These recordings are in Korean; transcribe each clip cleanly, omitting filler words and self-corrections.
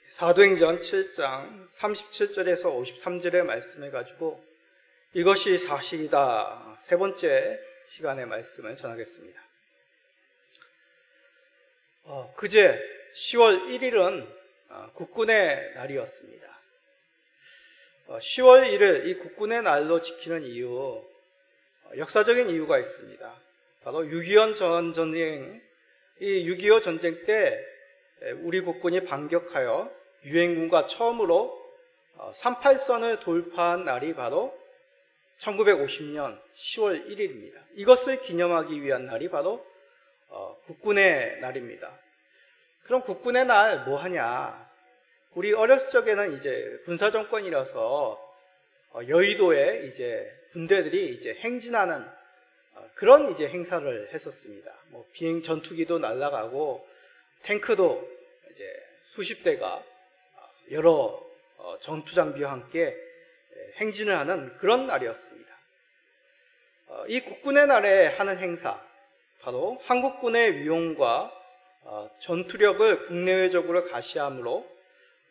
사도행전 7장 37절에서 53절의 말씀을 가지고 이것이 사실이다 세 번째 시간의 말씀을 전하겠습니다. 그제 10월 1일은 국군의 날이었습니다. 10월 1일 이 국군의 날로 지키는 이유, 역사적인 이유가 있습니다. 바로 6.25 전쟁, 이 6.25 전쟁 때 우리 국군이 반격하여 유엔군과 처음으로 38선을 돌파한 날이 바로 1950년 10월 1일입니다. 이것을 기념하기 위한 날이 바로 국군의 날입니다. 그럼 국군의 날 뭐 하냐? 우리 어렸을 적에는 이제 군사정권이라서 여의도에 이제 군대들이 이제 행진하는 그런 이제 행사를 했었습니다. 뭐 비행 전투기도 날아가고 탱크도 이제 수십 대가 여러 전투 장비와 함께 행진을 하는 그런 날이었습니다. 이 국군의 날에 하는 행사, 바로 한국군의 위용과 전투력을 국내외적으로 가시함으로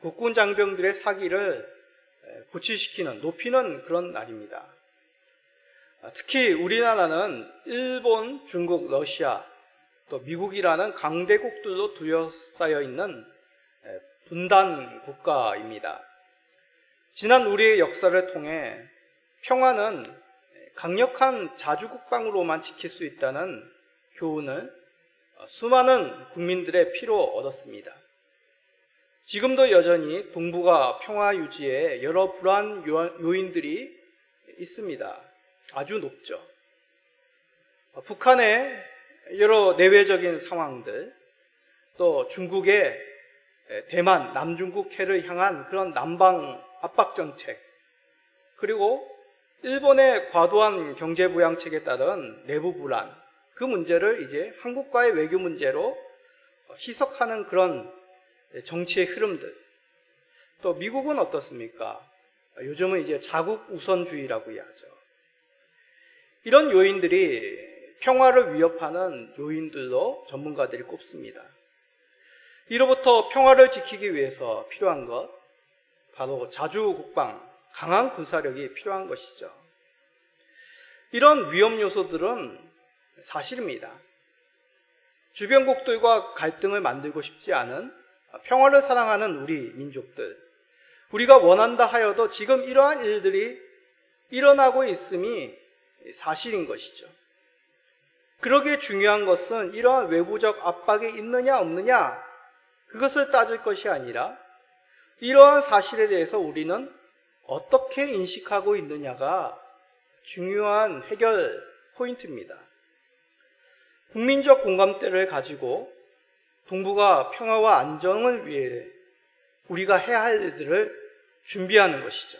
국군 장병들의 사기를 고취시키는, 높이는 그런 날입니다. 특히 우리나라는 일본, 중국, 러시아, 또 미국이라는 강대국들로 둘러싸여 있는 분단 국가입니다. 지난 우리의 역사를 통해 평화는 강력한 자주국방으로만 지킬 수 있다는 교훈을 수많은 국민들의 피로 얻었습니다. 지금도 여전히 동북아 평화 유지에 여러 불안 요인들이 있습니다. 아주 높죠. 북한의 여러 내외적인 상황들, 또 중국의 대만, 남중국해를 향한 그런 남방 압박 정책, 그리고 일본의 과도한 경제 부양책에 따른 내부 불안, 그 문제를 이제 한국과의 외교 문제로 희석하는 그런 정치의 흐름들. 또 미국은 어떻습니까? 요즘은 이제 자국 우선주의라고 이야기하죠. 이런 요인들이 평화를 위협하는 요인들로 전문가들이 꼽습니다. 이로부터 평화를 지키기 위해서 필요한 것, 바로 자주국방, 강한 군사력이 필요한 것이죠. 이런 위험 요소들은 사실입니다. 주변국들과 갈등을 만들고 싶지 않은 평화를 사랑하는 우리 민족들, 우리가 원한다 하여도 지금 이러한 일들이 일어나고 있음이 사실인 것이죠. 그러기에 중요한 것은 이러한 외부적 압박이 있느냐 없느냐, 그것을 따질 것이 아니라 이러한 사실에 대해서 우리는 어떻게 인식하고 있느냐가 중요한 해결 포인트입니다. 국민적 공감대를 가지고 동북아 평화와 안정을 위해 우리가 해야 할 일들을 준비하는 것이죠.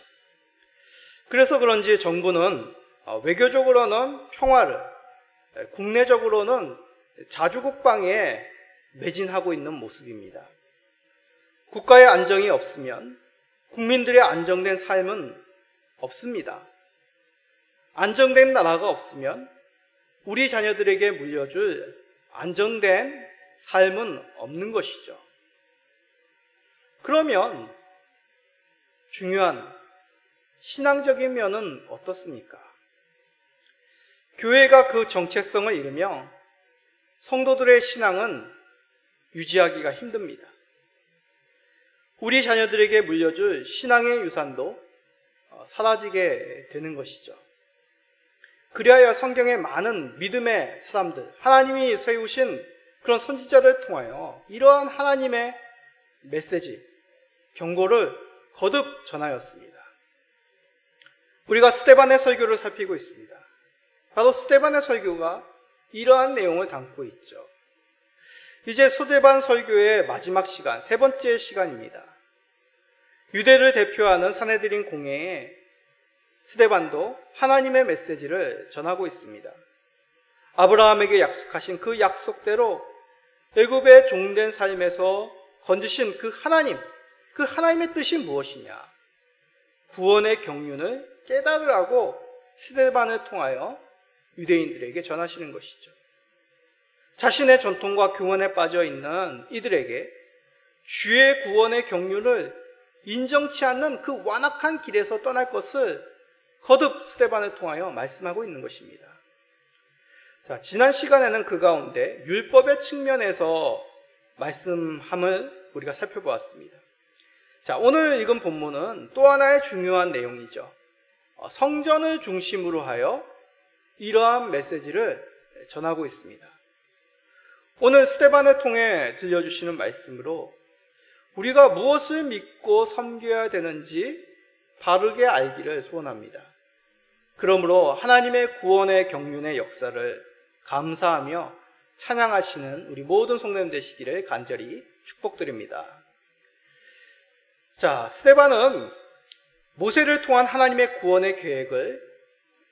그래서 그런지 정부는 외교적으로는 평화를, 국내적으로는 자주국방에 매진하고 있는 모습입니다. 국가의 안정이 없으면 국민들의 안정된 삶은 없습니다. 안정된 나라가 없으면 우리 자녀들에게 물려줄 안정된 삶은 없는 것이죠. 그러면 중요한 신앙적인 면은 어떻습니까? 교회가 그 정체성을 잃으며 성도들의 신앙은 유지하기가 힘듭니다. 우리 자녀들에게 물려줄 신앙의 유산도 사라지게 되는 것이죠. 그리하여 성경의 많은 믿음의 사람들, 하나님이 세우신 그런 선지자를 통하여 이러한 하나님의 메시지, 경고를 거듭 전하였습니다. 우리가 스데반의 설교를 살피고 있습니다. 바로 스데반의 설교가 이러한 내용을 담고 있죠. 이제 스데반 설교의 마지막 시간, 세 번째 시간입니다. 유대를 대표하는 사내들인 공회에 스데반도 하나님의 메시지를 전하고 있습니다. 아브라함에게 약속하신 그 약속대로 애굽의 종된 삶에서 건지신 그 하나님, 그 하나님의 뜻이 무엇이냐? 구원의 경륜을 깨달으라고 스데반을 통하여 유대인들에게 전하시는 것이죠. 자신의 전통과 교훈에 빠져 있는 이들에게 주의 구원의 경륜을 인정치 않는 그 완악한 길에서 떠날 것을 거듭 스데반을 통하여 말씀하고 있는 것입니다. 자, 지난 시간에는 그 가운데 율법의 측면에서 말씀함을 우리가 살펴보았습니다. 자, 오늘 읽은 본문은 또 하나의 중요한 내용이죠. 성전을 중심으로 하여 이러한 메시지를 전하고 있습니다. 오늘 스데반을 통해 들려주시는 말씀으로 우리가 무엇을 믿고 섬겨야 되는지 바르게 알기를 소원합니다. 그러므로 하나님의 구원의 경륜의 역사를 감사하며 찬양하시는 우리 모든 성도님 되시기를 간절히 축복드립니다. 자, 스데반은 모세를 통한 하나님의 구원의 계획을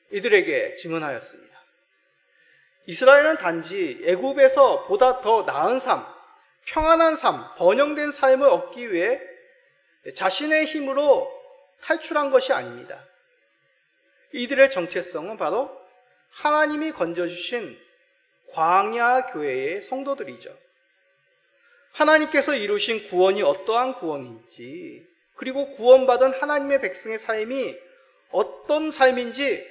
이들에게 증언하였습니다. 이스라엘은 단지 애굽에서 보다 더 나은 삶, 평안한 삶, 번영된 삶을 얻기 위해 자신의 힘으로 탈출한 것이 아닙니다. 이들의 정체성은 바로 하나님이 건져주신 광야 교회의 성도들이죠. 하나님께서 이루신 구원이 어떠한 구원인지, 그리고 구원받은 하나님의 백성의 삶이 어떤 삶인지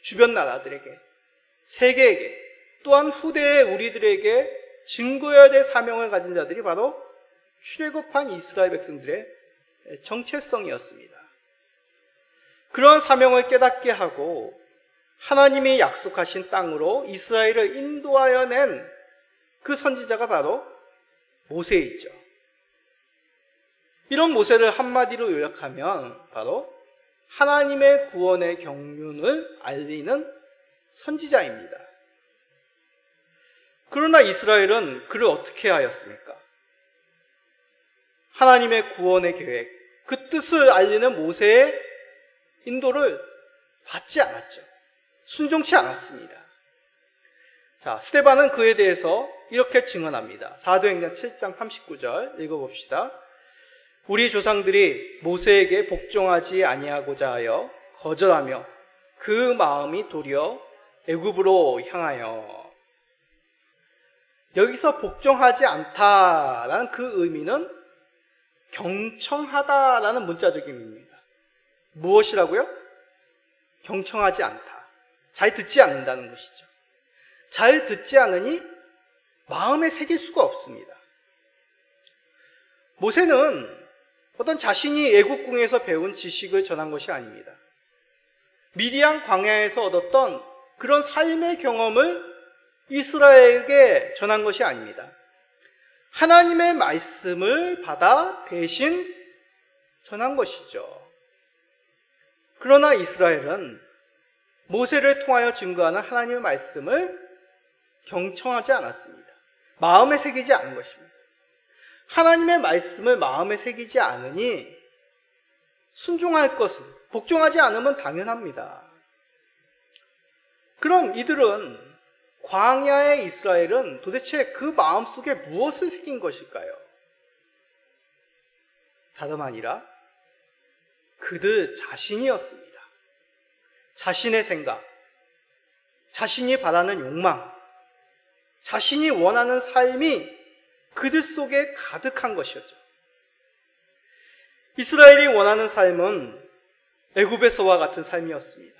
주변 나라들에게, 세계에게, 또한 후대의 우리들에게 증거해야 될 사명을 가진 자들이 바로 출애굽한 이스라엘 백성들의 정체성이었습니다. 그런 사명을 깨닫게 하고 하나님이 약속하신 땅으로 이스라엘을 인도하여 낸 그 선지자가 바로 모세이죠. 이런 모세를 한마디로 요약하면 바로 하나님의 구원의 경륜을 알리는 선지자입니다. 그러나 이스라엘은 그를 어떻게 하였습니까? 하나님의 구원의 계획, 그 뜻을 알리는 모세의 인도를 받지 않았죠. 순종치 않았습니다. 자, 스데반은 그에 대해서 이렇게 증언합니다. 사도행전 7장 39절 읽어봅시다. 우리 조상들이 모세에게 복종하지 아니하고자 하여 거절하며 그 마음이 도리어 애굽으로 향하여. 여기서 복종하지 않다라는 그 의미는 경청하다라는 문자적인 의미입니다. 무엇이라고요? 경청하지 않다. 잘 듣지 않는다는 것이죠. 잘 듣지 않으니 마음에 새길 수가 없습니다. 모세는 어떤 자신이 애국궁에서 배운 지식을 전한 것이 아닙니다. 미디안 광야에서 얻었던 그런 삶의 경험을 이스라엘에게 전한 것이 아닙니다. 하나님의 말씀을 받아 대신 전한 것이죠. 그러나 이스라엘은 모세를 통하여 증거하는 하나님의 말씀을 경청하지 않았습니다. 마음에 새기지 않은 것입니다. 하나님의 말씀을 마음에 새기지 않으니 순종할 것은, 복종하지 않으면 당연합니다. 그럼 이들은, 광야의 이스라엘은 도대체 그 마음속에 무엇을 새긴 것일까요? 다름 아니라 그들 자신이었습니다. 자신의 생각, 자신이 바라는 욕망, 자신이 원하는 삶이 그들 속에 가득한 것이었죠. 이스라엘이 원하는 삶은 애굽에서와 같은 삶이었습니다.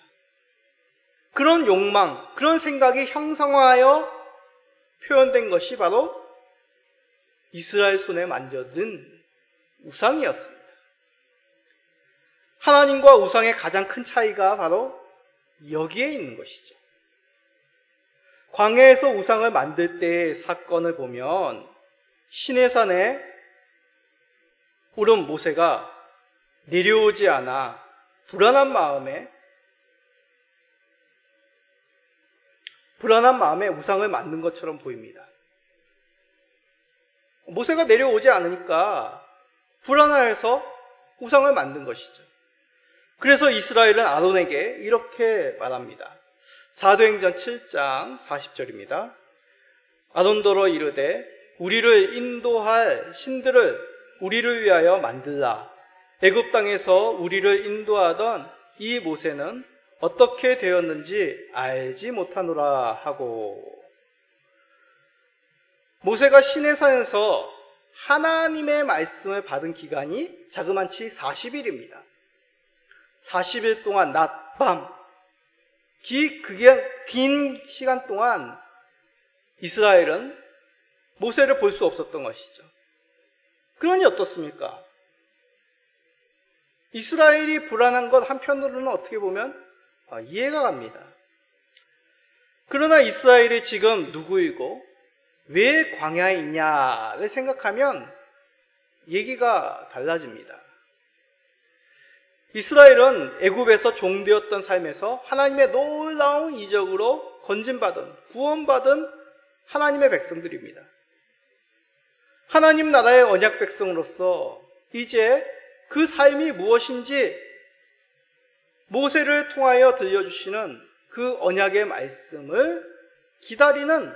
그런 욕망, 그런 생각이 형상화하여 표현된 것이 바로 이스라엘 손에 만져진 우상이었습니다. 하나님과 우상의 가장 큰 차이가 바로 여기에 있는 것이죠. 광야에서 우상을 만들 때의 사건을 보면 시내산에 오른 모세가 내려오지 않아 불안한 마음에 우상을 만든 것처럼 보입니다. 모세가 내려오지 않으니까 불안해서 우상을 만든 것이죠. 그래서 이스라엘은 아론에게 이렇게 말합니다. 사도행전 7장 40절입니다. 아론더러 이르되 우리를 인도할 신들을 우리를 위하여 만들라. 애굽 땅에서 우리를 인도하던 이 모세는 어떻게 되었는지 알지 못하노라 하고. 모세가 시내산에서 하나님의 말씀을 받은 기간이 자그만치 40일입니다. 40일 동안 낮, 밤, 긴 시간 동안 이스라엘은 모세를 볼 수 없었던 것이죠. 그러니 어떻습니까? 이스라엘이 불안한 것 한편으로는 어떻게 보면 이해가 갑니다. 그러나 이스라엘이 지금 누구이고 왜 광야에 있냐를 생각하면 얘기가 달라집니다. 이스라엘은 애굽에서 종되었던 삶에서 하나님의 놀라운 이적으로 건진받은, 구원받은 하나님의 백성들입니다. 하나님 나라의 언약 백성으로서 이제 그 삶이 무엇인지 모세를 통하여 들려주시는 그 언약의 말씀을 기다리는,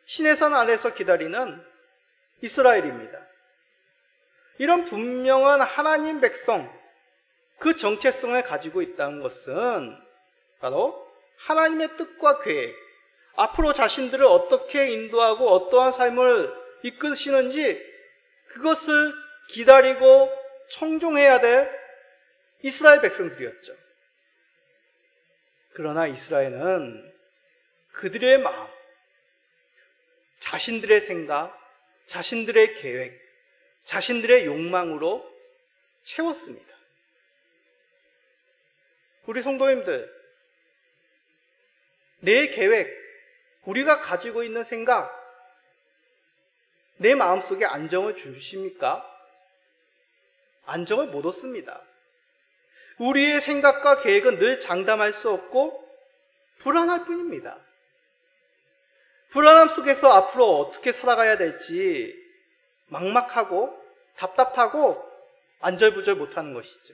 시내산 아래서 기다리는 이스라엘입니다. 이런 분명한 하나님 백성, 그 정체성을 가지고 있다는 것은 바로 하나님의 뜻과 계획, 앞으로 자신들을 어떻게 인도하고 어떠한 삶을 이끄시는지 그것을 기다리고 청종해야 될 이스라엘 백성들이었죠. 그러나 이스라엘은 그들의 마음, 자신들의 생각, 자신들의 계획, 자신들의 욕망으로 채웠습니다. 우리 성도님들, 내 계획, 우리가 가지고 있는 생각, 내 마음속에 안정을 주십니까? 안정을 못 얻습니다. 우리의 생각과 계획은 늘 장담할 수 없고 불안할 뿐입니다. 불안함 속에서 앞으로 어떻게 살아가야 될지 막막하고 답답하고 안절부절 못하는 것이죠.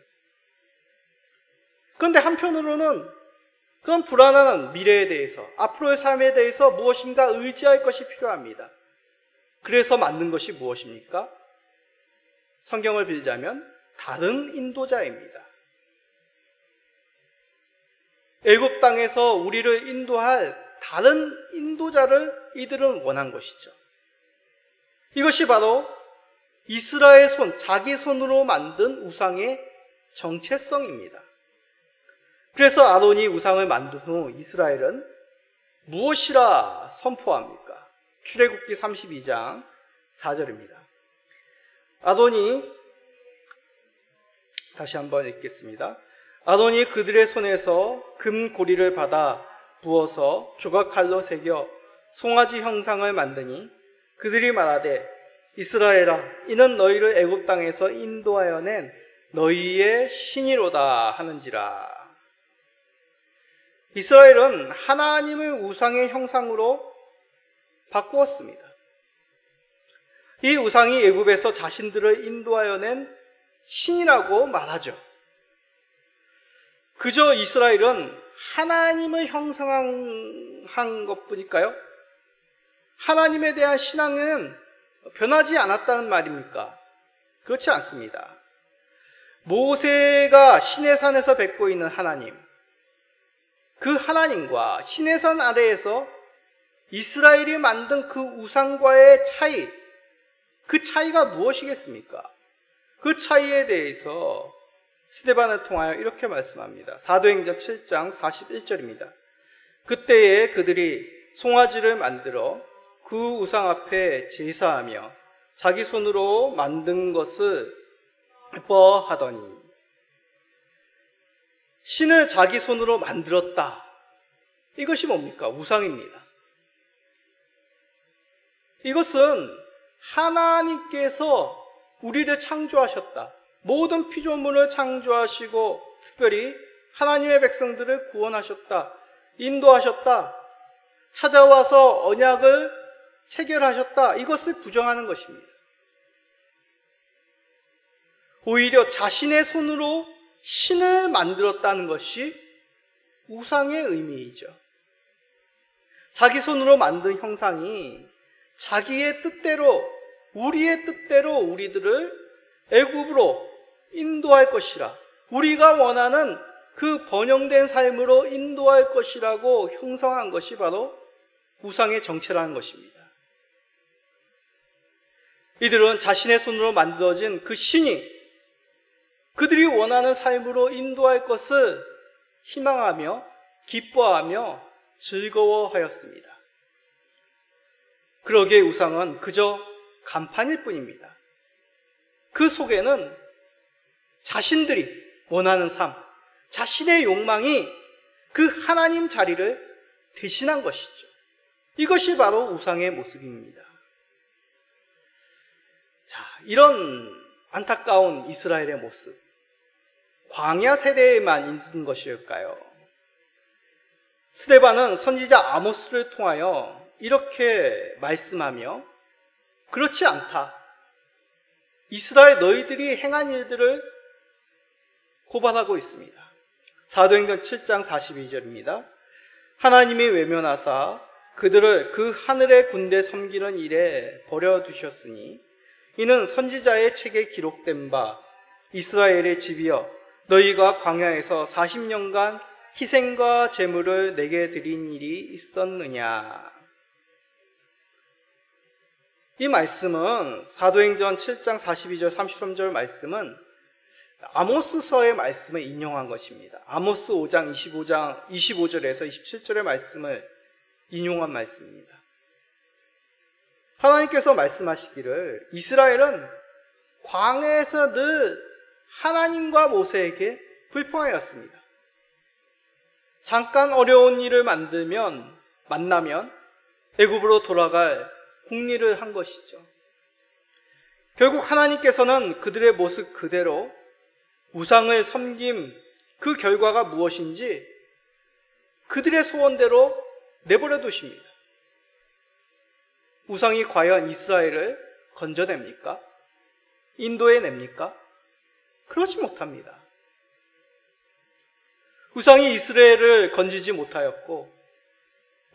그런데 한편으로는 그런 불안한 미래에 대해서, 앞으로의 삶에 대해서 무엇인가 의지할 것이 필요합니다. 그래서 만든 것이 무엇입니까? 성경을 빌자면 다른 인도자입니다. 애굽 땅에서 우리를 인도할 다른 인도자를 이들은 원한 것이죠. 이것이 바로 이스라엘 손, 자기 손으로 만든 우상의 정체성입니다. 그래서 아론이 우상을 만든 후 이스라엘은 무엇이라 선포합니까? 출애굽기 32장 4절입니다. 아론이, 다시 한번 읽겠습니다. 아론이 그들의 손에서 금고리를 받아 부어서 조각칼로 새겨 송아지 형상을 만드니 그들이 말하되 이스라엘아, 이는 너희를 애굽 땅에서 인도하여 낸 너희의 신이로다 하는지라. 이스라엘은 하나님을 우상의 형상으로 바꾸었습니다. 이 우상이 애굽에서 자신들을 인도하여 낸 신이라고 말하죠. 그저 이스라엘은 하나님을 형상한 것뿐일까요? 하나님에 대한 신앙은 변하지 않았다는 말입니까? 그렇지 않습니다. 모세가 시내산에서 뵙고 있는 하나님, 그 하나님과 시내산 아래에서 이스라엘이 만든 그 우상과의 차이, 그 차이가 무엇이겠습니까? 그 차이에 대해서 스데반을 통하여 이렇게 말씀합니다. 사도행전 7장 41절입니다. 그때에 그들이 송아지를 만들어 그 우상 앞에 제사하며 자기 손으로 만든 것을 예뻐하더니. 신을 자기 손으로 만들었다. 이것이 뭡니까? 우상입니다. 이것은 하나님께서 우리를 창조하셨다. 모든 피조물을 창조하시고 특별히 하나님의 백성들을 구원하셨다. 인도하셨다. 찾아와서 언약을 체결하셨다. 이것을 부정하는 것입니다. 오히려 자신의 손으로 신을 만들었다는 것이 우상의 의미이죠. 자기 손으로 만든 형상이 자기의 뜻대로, 우리의 뜻대로 우리들을 애굽으로 인도할 것이라, 우리가 원하는 그 번영된 삶으로 인도할 것이라고 형성한 것이 바로 우상의 정체라는 것입니다. 이들은 자신의 손으로 만들어진 그 신이 그들이 원하는 삶으로 인도할 것을 희망하며 기뻐하며 즐거워하였습니다. 그러기에 우상은 그저 간판일 뿐입니다. 그 속에는 자신들이 원하는 삶, 자신의 욕망이 그 하나님 자리를 대신한 것이죠. 이것이 바로 우상의 모습입니다. 자, 이런 안타까운 이스라엘의 모습, 광야 세대에만 있는 것일까요? 스데반은 선지자 아모스를 통하여 이렇게 말씀하며 그렇지 않다. 이스라엘 너희들이 행한 일들을 고발하고 있습니다. 사도행전 7장 42절입니다. 하나님이 외면하사 그들을 그 하늘의 군대 섬기는 일에 버려두셨으니 이는 선지자의 책에 기록된 바 이스라엘의 집이여 너희가 광야에서 40년간 희생과 제물을 내게 드린 일이 있었느냐. 이 말씀은 사도행전 7장 42절 33절 말씀은 아모스서의 말씀을 인용한 것입니다. 아모스 5장 25절에서 27절의 말씀을 인용한 말씀입니다. 하나님께서 말씀하시기를 이스라엘은 광야에서 늘 하나님과 모세에게 불평하였습니다. 잠깐 어려운 일을 만나면 애굽으로 돌아갈 공리를 한 것이죠. 결국 하나님께서는 그들의 모습 그대로 우상을 섬김 그 결과가 무엇인지 그들의 소원대로 내버려 두십니다. 우상이 과연 이스라엘을 건져냅니까? 인도해냅니까? 그렇지 못합니다. 우상이 이스라엘을 건지지 못하였고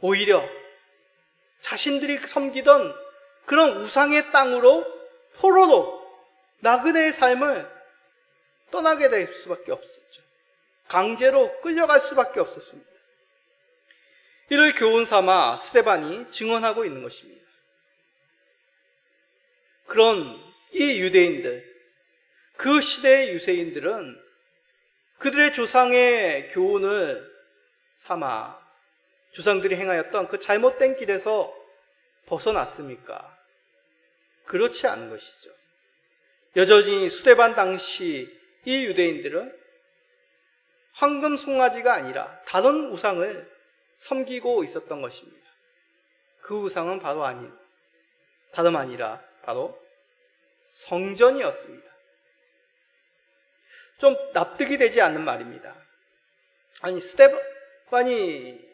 오히려 자신들이 섬기던 그런 우상의 땅으로 포로로 나그네의 삶을 떠나게 될 수밖에 없었죠. 강제로 끌려갈 수밖에 없었습니다. 이를 교훈 삼아 스데반이 증언하고 있는 것입니다. 그런 이 유대인들, 그 시대의 유대인들은 그들의 조상의 교훈을 삼아 조상들이 행하였던 그 잘못된 길에서 벗어났습니까? 그렇지 않은 것이죠. 여전히 스데반 당시 이 유대인들은 황금 송아지가 아니라 다른 우상을 섬기고 있었던 것입니다. 그 우상은 다름 아니라 바로 성전이었습니다. 좀 납득이 되지 않는 말입니다. 아니, 스데반이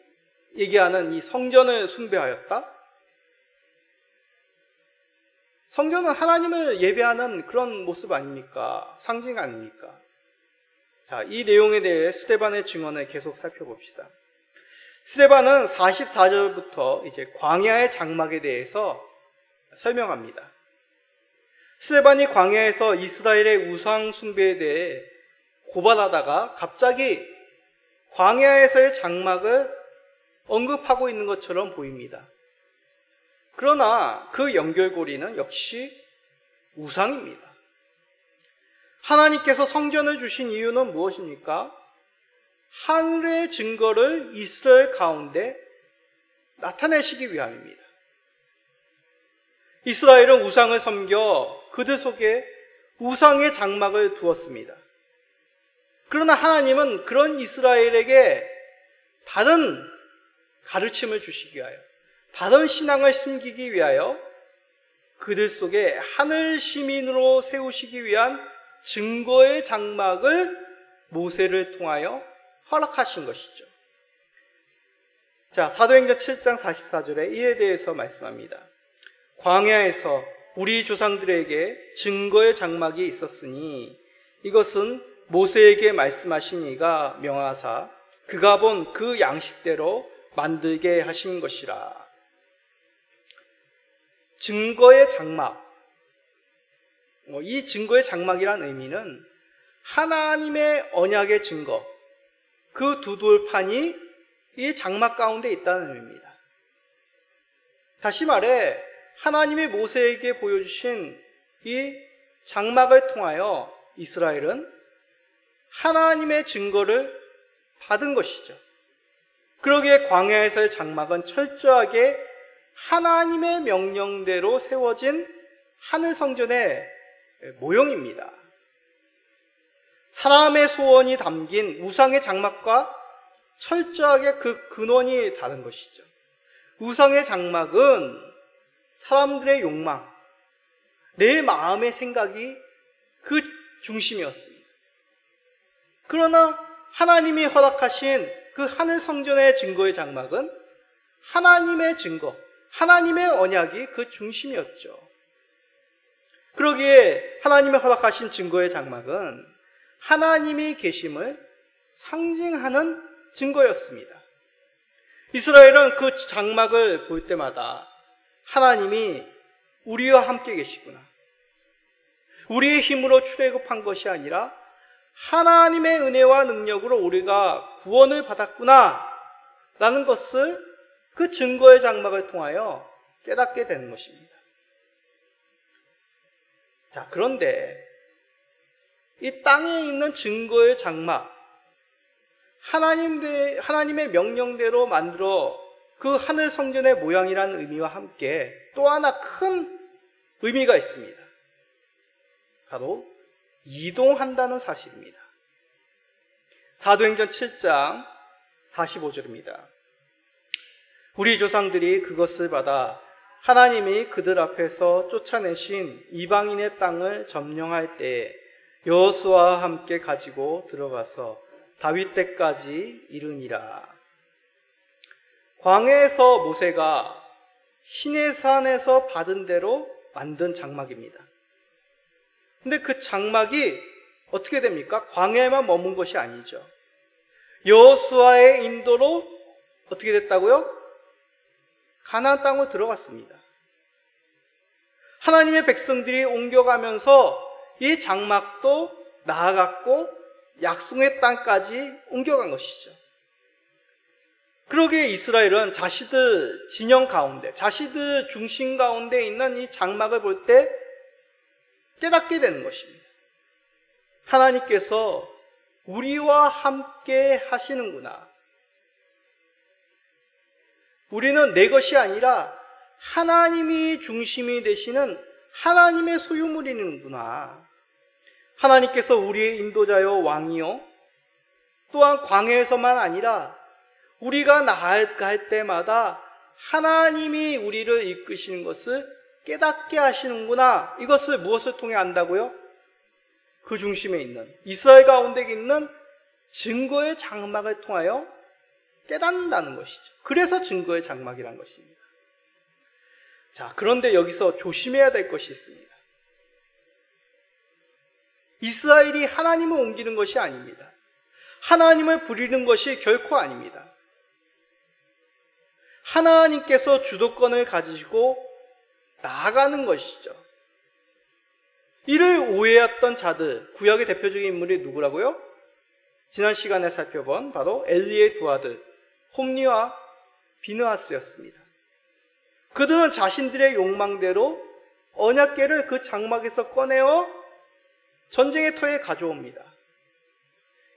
얘기하는 이 성전을 숭배하였다? 성전은 하나님을 예배하는 그런 모습 아닙니까? 상징 아닙니까? 자, 이 내용에 대해 스데반의 증언을 계속 살펴봅시다. 스데반은 44절부터 이제 광야의 장막에 대해서 설명합니다. 스데반이 광야에서 이스라엘의 우상 숭배에 대해 고발하다가 갑자기 광야에서의 장막을 언급하고 있는 것처럼 보입니다. 그러나 그 연결고리는 역시 우상입니다. 하나님께서 성전을 주신 이유는 무엇입니까? 하늘의 증거를 이스라엘 가운데 나타내시기 위함입니다. 이스라엘은 우상을 섬겨 그들 속에 우상의 장막을 두었습니다. 그러나 하나님은 그런 이스라엘에게 다른 가르침을 주시기 위하여, 다른 신앙을 심기기 위하여 그들 속에 하늘 시민으로 세우시기 위한 증거의 장막을 모세를 통하여 허락하신 것이죠. 자, 사도행전 7장 44절에 이에 대해서 말씀합니다. 광야에서 우리 조상들에게 증거의 장막이 있었으니 이것은 모세에게 말씀하신 이가 명하사 그가 본 그 양식대로 만들게 하신 것이라. 증거의 장막, 이 증거의 장막이란 의미는 하나님의 언약의 증거, 그 두 돌판이 이 장막 가운데 있다는 의미입니다. 다시 말해 하나님이 모세에게 보여주신 이 장막을 통하여 이스라엘은 하나님의 증거를 받은 것이죠. 그러기에 광야에서의 장막은 철저하게 하나님의 명령대로 세워진 하늘 성전의 모형입니다. 사람의 소원이 담긴 우상의 장막과 철저하게 그 근원이 다른 것이죠. 우상의 장막은 사람들의 욕망, 내 마음의 생각이 그 중심이었습니다. 그러나 하나님이 허락하신 그 하늘 성전의 증거의 장막은 하나님의 증거, 하나님의 언약이 그 중심이었죠. 그러기에 하나님이 허락하신 증거의 장막은 하나님이 계심을 상징하는 증거였습니다. 이스라엘은 그 장막을 볼 때마다 하나님이 우리와 함께 계시구나, 우리의 힘으로 출애굽한 것이 아니라 하나님의 은혜와 능력으로 우리가 구원을 받았구나 라는 것을 그 증거의 장막을 통하여 깨닫게 되는 것입니다. 자, 그런데 이 땅에 있는 증거의 장막, 하나님의 명령대로 만들어 그 하늘 성전의 모양이라는 의미와 함께 또 하나 큰 의미가 있습니다. 바로 이동한다는 사실입니다. 사도행전 7장 45절입니다. 우리 조상들이 그것을 받아 하나님이 그들 앞에서 쫓아내신 이방인의 땅을 점령할 때에 여호수아와 함께 가지고 들어가서 다윗 때까지 이르니라. 광야에서 모세가 시내산에서 받은 대로 만든 장막입니다. 근데 그 장막이 어떻게 됩니까? 광야에만 머문 것이 아니죠. 여호수아의 인도로 어떻게 됐다고요? 가나안 땅으로 들어갔습니다. 하나님의 백성들이 옮겨가면서 이 장막도 나아갔고 약속의 땅까지 옮겨간 것이죠. 그러기에 이스라엘은 자신들 진영 가운데, 자신들 중심 가운데 있는 이 장막을 볼 때 깨닫게 되는 것입니다. 하나님께서 우리와 함께 하시는구나. 우리는 내 것이 아니라 하나님이 중심이 되시는 하나님의 소유물이는구나. 하나님께서 우리의 인도자요 왕이요, 또한 광야에서만 아니라 우리가 나아갈 때마다 하나님이 우리를 이끄시는 것을 깨닫게 하시는구나. 이것을 무엇을 통해 안다고요? 그 중심에 있는, 이스라엘 가운데 있는 증거의 장막을 통하여 깨닫는다는 것이죠. 그래서 증거의 장막이라는 것입니다. 자, 그런데 여기서 조심해야 될 것이 있습니다. 이스라엘이 하나님을 옮기는 것이 아닙니다. 하나님을 부리는 것이 결코 아닙니다. 하나님께서 주도권을 가지고 나아가는 것이죠. 이를 오해했던 자들, 구약의 대표적인 인물이 누구라고요? 지난 시간에 살펴본 바로 엘리의 두 아들 홈리와 비느하스였습니다. 그들은 자신들의 욕망대로 언약궤를 그 장막에서 꺼내어 전쟁의 터에 가져옵니다.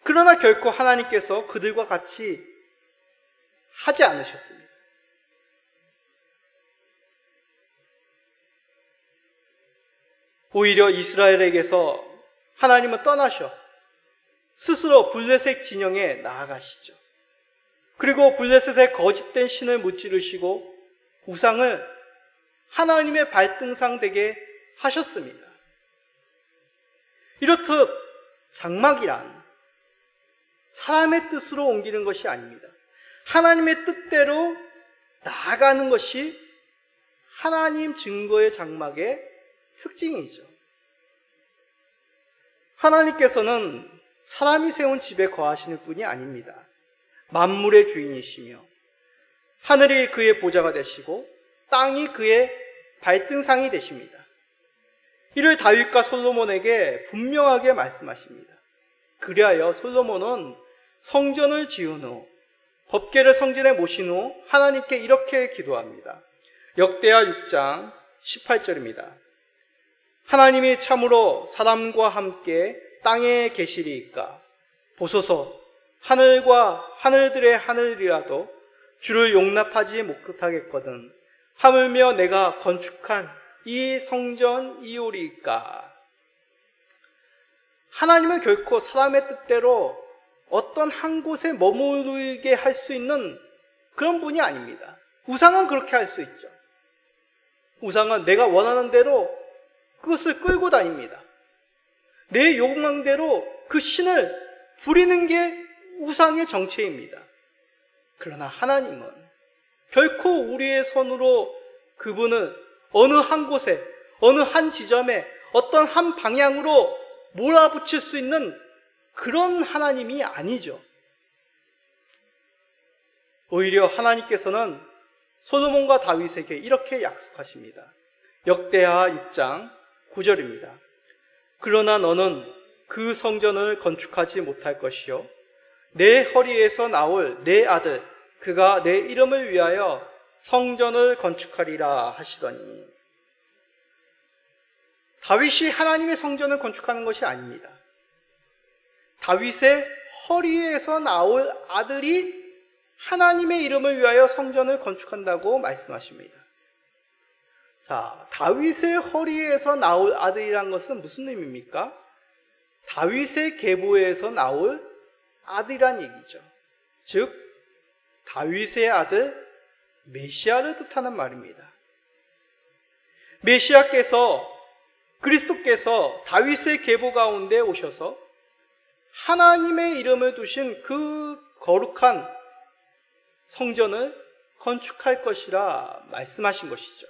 그러나 결코 하나님께서 그들과 같이 하지 않으셨습니다. 오히려 이스라엘에게서 하나님은 떠나셔 스스로 블레셋 진영에 나아가시죠. 그리고 블레셋의 거짓된 신을 무찌르시고 우상을 하나님의 발등상 되게 하셨습니다. 이렇듯 장막이란 사람의 뜻으로 옮기는 것이 아닙니다. 하나님의 뜻대로 나아가는 것이 하나님 증거의 장막의 특징이죠. 하나님께서는 사람이 세운 집에 거하시는 분이 아닙니다. 만물의 주인이시며 하늘이 그의 보좌가 되시고 땅이 그의 발등상이 되십니다. 이를 다윗과 솔로몬에게 분명하게 말씀하십니다. 그리하여 솔로몬은 성전을 지은 후 법궤를 성전에 모신 후 하나님께 이렇게 기도합니다. 역대하 6장 18절입니다. 하나님이 참으로 사람과 함께 땅에 계시리이까. 보소서, 하늘과 하늘들의 하늘이라도 주를 용납하지 못하겠거든. 하물며 내가 건축한 이 성전이오리이까. 하나님은 결코 사람의 뜻대로 어떤 한 곳에 머무르게 할 수 있는 그런 분이 아닙니다. 우상은 그렇게 할 수 있죠. 우상은 내가 원하는 대로 그것을 끌고 다닙니다. 내 욕망대로 그 신을 부리는 게 우상의 정체입니다. 그러나 하나님은 결코 우리의 손으로 그분을 어느 한 곳에, 어느 한 지점에, 어떤 한 방향으로 몰아붙일 수 있는 그런 하나님이 아니죠. 오히려 하나님께서는 솔로몬과 다윗에게 이렇게 약속하십니다. 역대하 6장 9절입니다. 그러나 너는 그 성전을 건축하지 못할 것이요 내 허리에서 나올 내 아들 그가 내 이름을 위하여 성전을 건축하리라 하시더니, 다윗이 하나님의 성전을 건축하는 것이 아닙니다. 다윗의 허리에서 나올 아들이 하나님의 이름을 위하여 성전을 건축한다고 말씀하십니다. 자, 다윗의 허리에서 나올 아들이란 것은 무슨 의미입니까? 다윗의 계보에서 나올 아들이란 얘기죠. 즉, 다윗의 아들 메시아를 뜻하는 말입니다. 메시아께서, 그리스도께서 다윗의 계보 가운데 오셔서 하나님의 이름을 두신 그 거룩한 성전을 건축할 것이라 말씀하신 것이죠.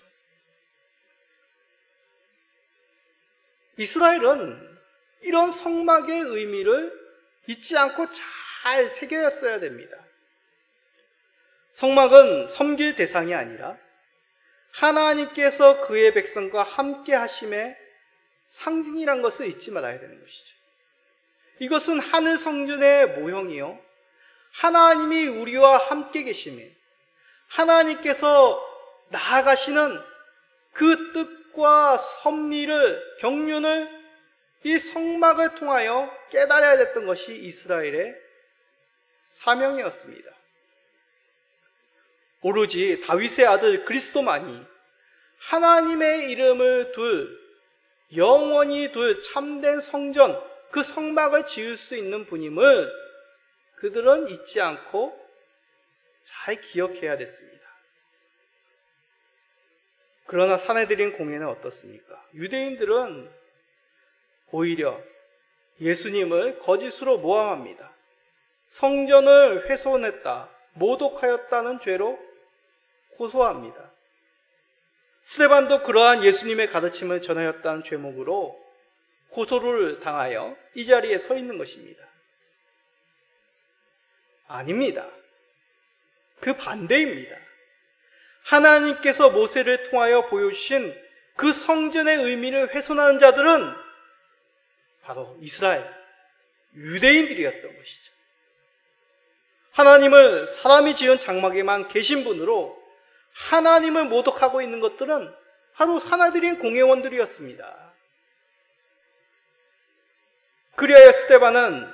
이스라엘은 이런 성막의 의미를 잊지 않고 잘 새겨였어야 됩니다. 성막은 섬길 대상이 아니라 하나님께서 그의 백성과 함께 하심의 상징이란 것을 잊지 말아야 되는 것이죠. 이것은 하늘 성전의 모형이요, 하나님이 우리와 함께 계심이, 하나님께서 나아가시는 그 뜻과 섭리를, 경륜을 이 성막을 통하여 깨달아야 됐던 것이 이스라엘의 사명이었습니다. 오로지 다윗의 아들 그리스도만이 하나님의 이름을 둘, 영원히 둘 참된 성전, 그 성막을 지을 수 있는 분임을 그들은 잊지 않고 잘 기억해야 됐습니다. 그러나 사내들인 공예는 어떻습니까? 유대인들은 오히려 예수님을 거짓으로 모함합니다. 성전을 훼손했다, 모독하였다는 죄로 고소합니다. 스데반도 그러한 예수님의 가르침을 전하였다는 죄목으로 고소를 당하여 이 자리에 서 있는 것입니다. 아닙니다. 그 반대입니다. 하나님께서 모세를 통하여 보여주신 그 성전의 의미를 훼손하는 자들은 바로 이스라엘, 유대인들이었던 것이죠. 하나님을 사람이 지은 장막에만 계신 분으로 하나님을 모독하고 있는 것들은 바로 사내들인 공회원들이었습니다. 그리하여 스데반은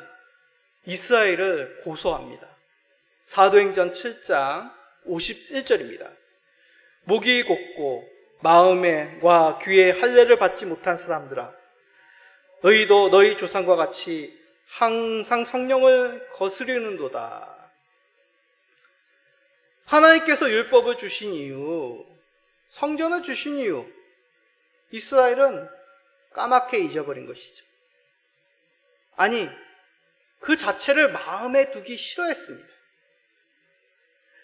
이스라엘을 고소합니다. 사도행전 7장 51절입니다. 목이 곧고 마음과 귀에 할례를 받지 못한 사람들아, 너희도 너희 조상과 같이 항상 성령을 거스르는도다. 하나님께서 율법을 주신 이유, 성전을 주신 이유, 이스라엘은 까맣게 잊어버린 것이죠. 아니, 그 자체를 마음에 두기 싫어했습니다.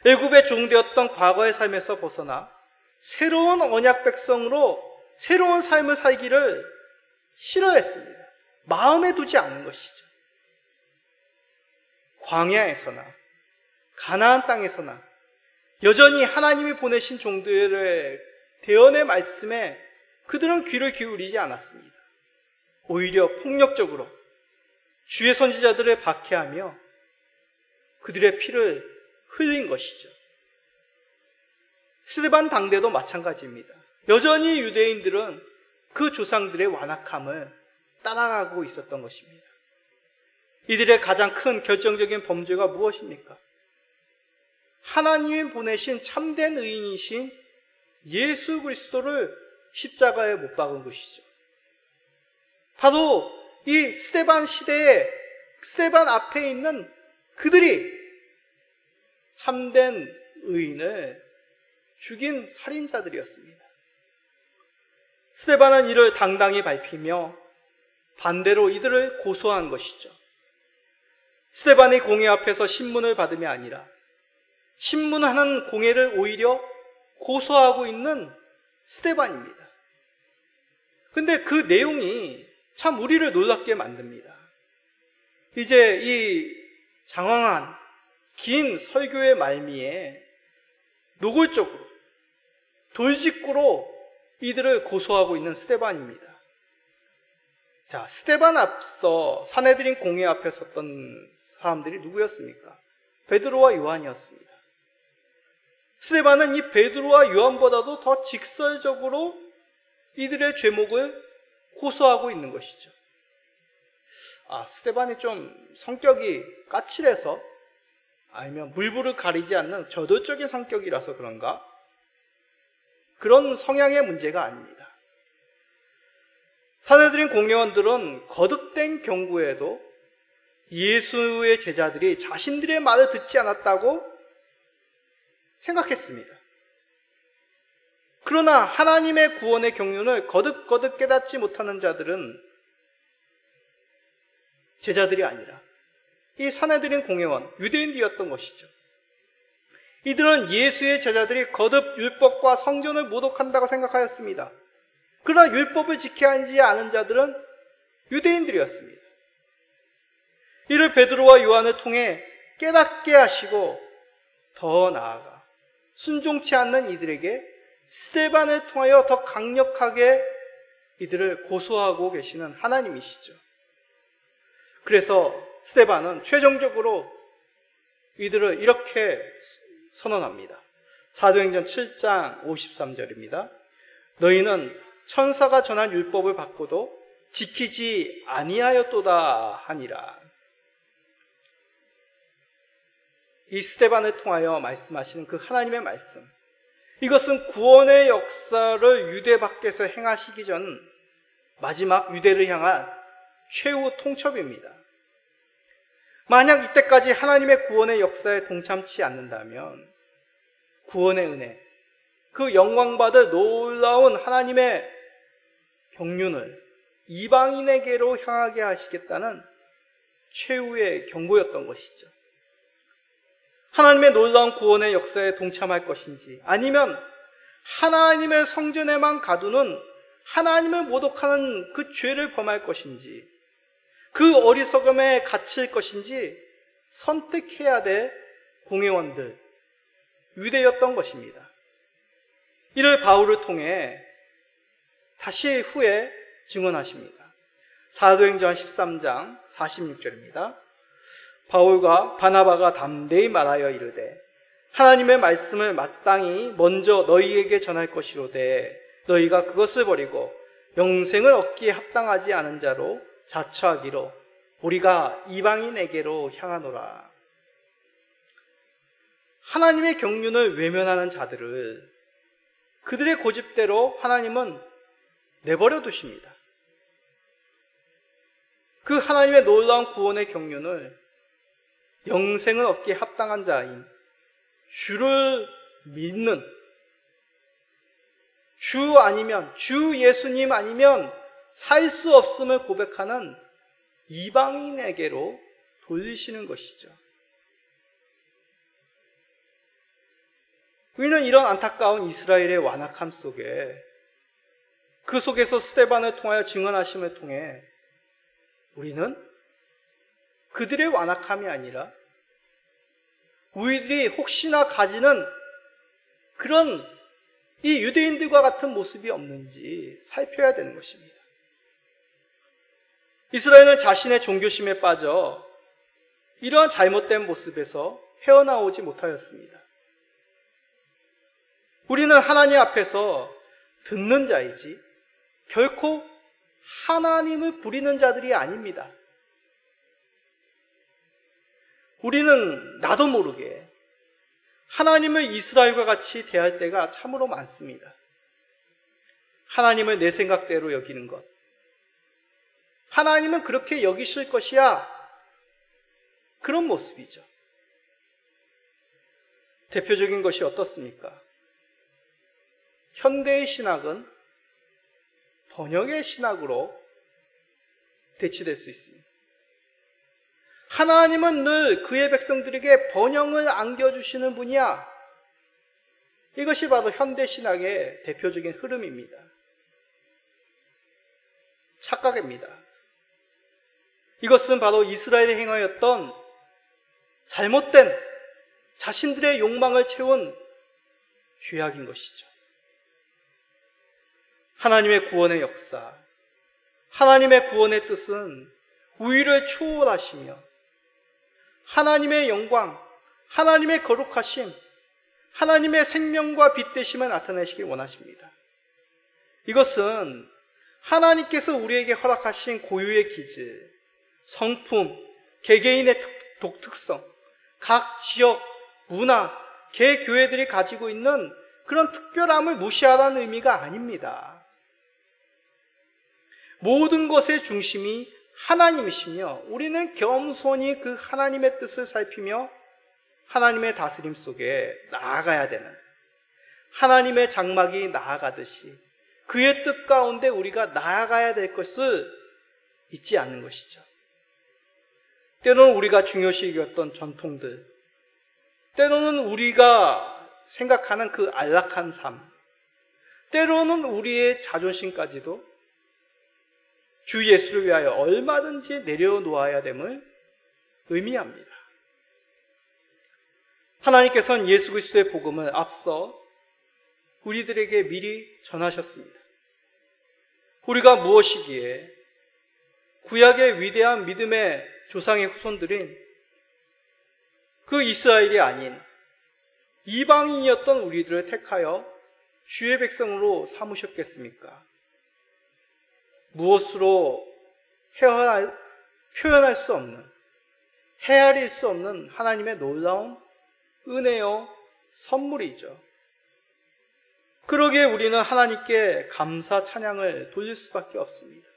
애굽의 종되었던 과거의 삶에서 벗어나 새로운 언약 백성으로 새로운 삶을 살기를 싫어했습니다. 마음에 두지 않는 것이죠. 광야에서나 가나안 땅에서나 여전히 하나님이 보내신 종들의 대언의 말씀에 그들은 귀를 기울이지 않았습니다. 오히려 폭력적으로 주의 선지자들을 박해하며 그들의 피를 흘린 것이죠. 스데반 당대도 마찬가지입니다. 여전히 유대인들은 그 조상들의 완악함을 따라가고 있었던 것입니다. 이들의 가장 큰 결정적인 범죄가 무엇입니까? 하나님이 보내신 참된 의인이신 예수 그리스도를 십자가에 못 박은 것이죠. 바로 이 스데반 시대에 스데반 앞에 있는 그들이 참된 의인을 죽인 살인자들이었습니다. 스데반은 이를 당당히 밝히며 반대로 이들을 고소한 것이죠. 스데반이 공회 앞에서 신문을 받음이 아니라 신문하는 공회를 오히려 고소하고 있는 스데반입니다. 근데 그 내용이 참 우리를 놀랍게 만듭니다. 이제 이 장황한 긴 설교의 말미에 노골적으로 돌직구로 이들을 고소하고 있는 스데반입니다. 자, 스데반 앞서 산헤드린 공회 앞에 섰던 사람들이 누구였습니까? 베드로와 요한이었습니다. 스데반은 이 베드로와 요한보다도 더 직설적으로 이들의 죄목을 고소하고 있는 것이죠. 스데반이 좀 성격이 까칠해서 아니면 물불을 가리지 않는 저돌적인 성격이라서 그런가? 그런 성향의 문제가 아닙니다. 산헤드린 공회원들은 거듭된 경고에도 예수의 제자들이 자신들의 말을 듣지 않았다고 생각했습니다. 그러나 하나님의 구원의 경륜을 거듭거듭 깨닫지 못하는 자들은 제자들이 아니라 이 산헤드린 공회원, 유대인들이었던 것이죠. 이들은 예수의 제자들이 거듭 율법과 성전을 모독한다고 생각하였습니다. 그러나 율법을 지켜야 하지 않은 자들은 유대인들이었습니다. 이를 베드로와 요한을 통해 깨닫게 하시고 더 나아가 순종치 않는 이들에게 스데반을 통하여 더 강력하게 이들을 고소하고 계시는 하나님이시죠. 그래서 스데반은 최종적으로 이들을 이렇게 선언합니다. 사도행전 7장 53절입니다. 너희는 천사가 전한 율법을 받고도 지키지 아니하였도다 하니라. 이 스데반을 통하여 말씀하시는 그 하나님의 말씀, 이것은 구원의 역사를 유대 밖에서 행하시기 전 마지막 유대를 향한 최후 통첩입니다. 만약 이때까지 하나님의 구원의 역사에 동참치 않는다면 구원의 은혜, 그 영광받을 놀라운 하나님의 경륜을 이방인에게로 향하게 하시겠다는 최후의 경고였던 것이죠. 하나님의 놀라운 구원의 역사에 동참할 것인지, 아니면 하나님의 성전에만 가두는 하나님을 모독하는 그 죄를 범할 것인지, 그 어리석음에 갇힐 것인지 선택해야 될 공회원들, 유대였던 것입니다. 이를 바울을 통해 다시 후에 증언하십니다. 사도행전 13장 46절입니다. 바울과 바나바가 담대히 말하여 이르되 하나님의 말씀을 마땅히 먼저 너희에게 전할 것이로되 너희가 그것을 버리고 영생을 얻기에 합당하지 않은 자로 자처하기로 우리가 이방인에게로 향하노라. 하나님의 경륜을 외면하는 자들을 그들의 고집대로 하나님은 내버려 두십니다. 그 하나님의 놀라운 구원의 경륜을 영생을 얻기에 합당한 자인 주를 믿는, 주 아니면, 주 예수님 아니면 살 수 없음을 고백하는 이방인에게로 돌리시는 것이죠. 우리는 이런 안타까운 이스라엘의 완악함 속에, 그 속에서 스데반을 통하여 증언하심을 통해 우리는 그들의 완악함이 아니라 우리들이 혹시나 가지는 그런 이 유대인들과 같은 모습이 없는지 살펴야 되는 것입니다. 이스라엘은 자신의 종교심에 빠져 이러한 잘못된 모습에서 헤어나오지 못하였습니다. 우리는 하나님 앞에서 듣는 자이지 결코 하나님을 부리는 자들이 아닙니다. 우리는 나도 모르게 하나님을 이스라엘과 같이 대할 때가 참으로 많습니다. 하나님을 내 생각대로 여기는 것. 하나님은 그렇게 여기실 것이야. 그런 모습이죠. 대표적인 것이 어떻습니까? 현대의 신학은 번역의 신학으로 대치될 수 있습니다. 하나님은 늘 그의 백성들에게 번영을 안겨주시는 분이야. 이것이 바로 현대 신학의 대표적인 흐름입니다. 착각입니다. 이것은 바로 이스라엘이 행하였던 잘못된 자신들의 욕망을 채운 죄악인 것이죠. 하나님의 구원의 역사, 하나님의 구원의 뜻은 우위를 초월하시며 하나님의 영광, 하나님의 거룩하심, 하나님의 생명과 빛 되심을 나타내시길 원하십니다. 이것은 하나님께서 우리에게 허락하신 고유의 기질, 성품, 개개인의 독특성, 각 지역, 문화, 개교회들이 가지고 있는 그런 특별함을 무시하라는 의미가 아닙니다. 모든 것의 중심이 하나님이시며 우리는 겸손히 그 하나님의 뜻을 살피며 하나님의 다스림 속에 나아가야 되는, 하나님의 장막이 나아가듯이 그의 뜻 가운데 우리가 나아가야 될 것을 잊지 않는 것이죠. 때로는 우리가 중요시 여겼던 전통들, 때로는 우리가 생각하는 그 안락한 삶, 때로는 우리의 자존심까지도 주 예수를 위하여 얼마든지 내려놓아야 됨을 의미합니다. 하나님께서는 예수 그리스도의 복음을 앞서 우리들에게 미리 전하셨습니다. 우리가 무엇이기에 구약의 위대한 믿음의 조상의 후손들인 그 이스라엘이 아닌 이방인이었던 우리들을 택하여 주의 백성으로 삼으셨겠습니까? 무엇으로 표현할 수 없는, 헤아릴 수 없는 하나님의 놀라운 은혜요 선물이죠. 그러기에 우리는 하나님께 감사 찬양을 돌릴 수밖에 없습니다.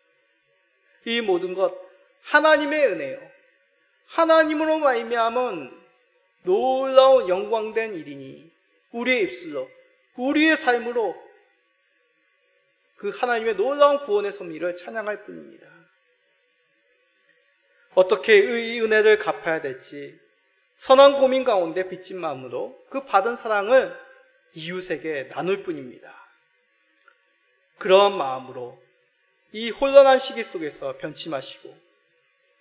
이 모든 것 하나님의 은혜요, 하나님으로 말미암은 놀라운 영광된 일이니 우리의 입술로, 우리의 삶으로 그 하나님의 놀라운 구원의 섭리를 찬양할 뿐입니다. 어떻게 이 은혜를 갚아야 될지 선한 고민 가운데 빚진 마음으로 그 받은 사랑을 이웃에게 나눌 뿐입니다. 그런 마음으로 이 혼란한 시기 속에서 변치 마시고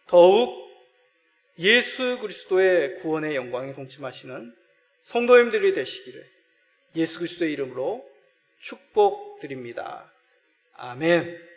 더욱 예수 그리스도의 구원의 영광에 동침하시는 성도님들이 되시기를 예수 그리스도의 이름으로 축복드립니다. 아멘.